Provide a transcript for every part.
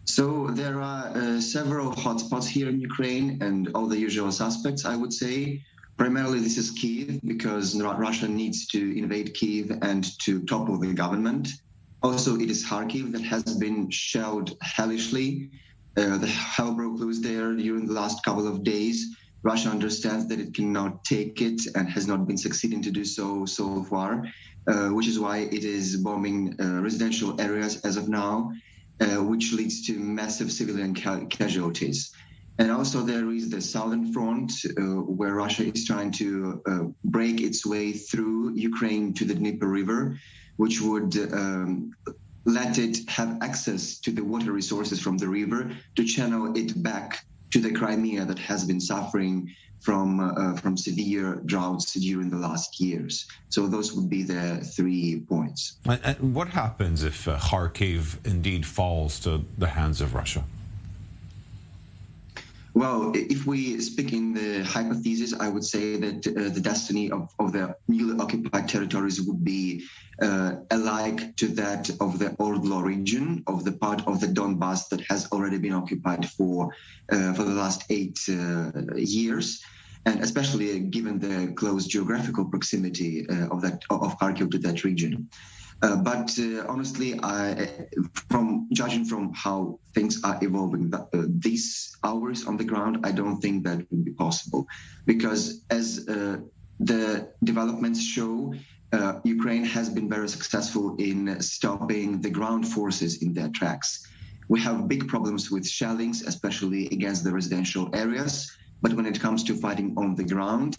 So there are several hotspots here in Ukraine and all the usual suspects, I would say. Primarily, this is Kyiv because Russia needs to invade Kyiv and to topple the government. Also, it is Kharkiv that has been shelled hellishly. The hell broke loose there during the last couple of days. Russia understands that it cannot take it and has not been succeeding to do so far, which is why it is bombing residential areas as of now, which leads to massive civilian casualties. And also there is the southern front, where Russia is trying to break its way through Ukraine to the Dnieper River, which would let it have access to the water resources from the river to channel it back to the Crimea that has been suffering from severe droughts during the last years. So those would be the 3 points. And what happens if Kharkiv indeed falls to the hands of Russia? Well, if we speak in the hypothesis, I would say that the destiny of the newly occupied territories would be alike to that of the Ordlo region, of the part of the Donbass that has already been occupied for the last 8 years, and especially given the close geographical proximity of Kharkiv to that region. But honestly, judging from how things are evolving these hours on the ground, I don't think that would be possible. Because as the developments show, Ukraine has been very successful in stopping the ground forces in their tracks. We have big problems with shellings, especially against the residential areas. But when it comes to fighting on the ground,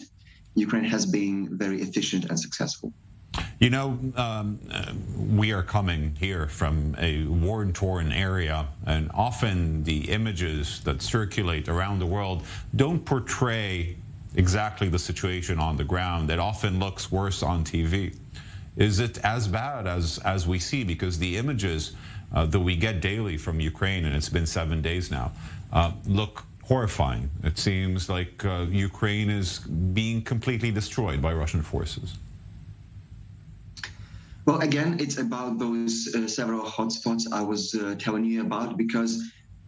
Ukraine has been very efficient and successful. You know, we are coming here from a war-torn area, and often the images that circulate around the world don't portray exactly the situation on the ground. It often looks worse on TV. Is it as bad as we see? Because the images that we get daily from Ukraine, and it's been 7 days now, look horrifying. It seems like Ukraine is being completely destroyed by Russian forces. Well, again, it's about those several hotspots I was telling you about, because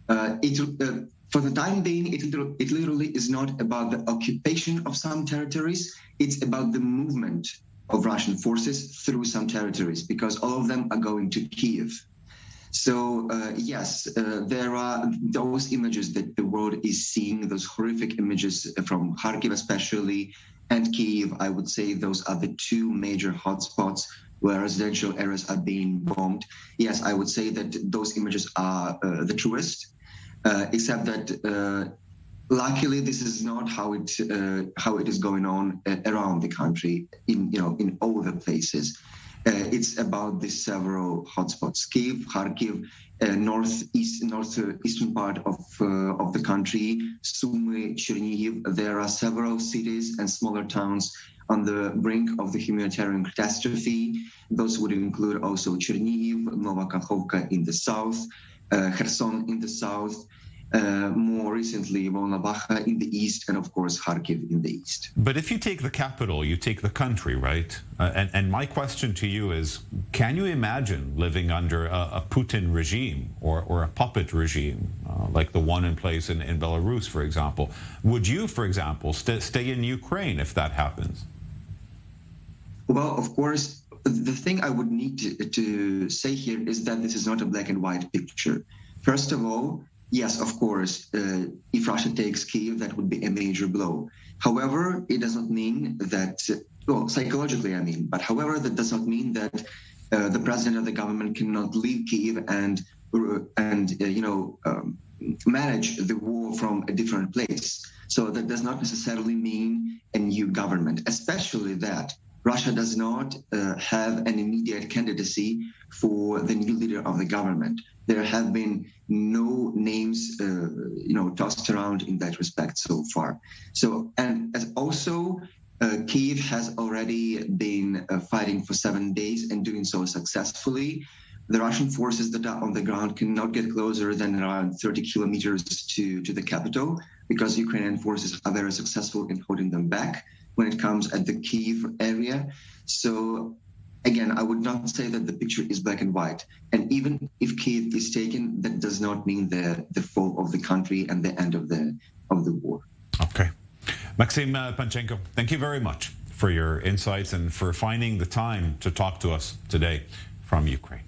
for the time being, it literally is not about the occupation of some territories. It's about the movement of Russian forces through some territories, because all of them are going to Kyiv. So, yes, there are those images that the world is seeing, those horrific images from Kharkiv especially, and Kyiv. I would say those are the 2 major hotspots where residential areas are being bombed. Yes, I would say that those images are the truest, except that luckily this is not how it is going on around the country in all the places. It's about the several hotspots: Kyiv, Kharkiv, northeastern part of the country, Sumy, Chernihiv. There are several cities and smaller towns on the brink of the humanitarian catastrophe. Those would include also Chernihiv, Nova Kakhovka in the south, Kherson in the south, more recently Volnovakha in the east, and of course Kharkiv in the east. But if you take the capital, you take the country, right? And my question to you is, can you imagine living under a Putin regime or a puppet regime like the one in place in Belarus, for example? Would you, for example, stay in Ukraine if that happens? Well, of course, the thing I would need to say here is that this is not a black and white picture. First of all, yes, of course, if Russia takes Kyiv, that would be a major blow. However, it doesn't mean that, well, psychologically, I mean, but however, that does not mean that the president of the government cannot leave Kyiv and manage the war from a different place. So that does not necessarily mean a new government, especially that Russia does not have an immediate candidacy for the new leader of the government. There have been no names, tossed around in that respect so far. So, and also, Kyiv has already been fighting for 7 days and doing so successfully. The Russian forces that are on the ground cannot get closer than around 30 kilometers to the capital, because Ukrainian forces are very successful in holding them back when it comes at the Kyiv area. So again, I would not say that the picture is black and white. And even if Kyiv is taken, that does not mean the fall of the country and the end of the war. Okay. Maksym Panchenko, thank you very much for your insights and for finding the time to talk to us today from Ukraine.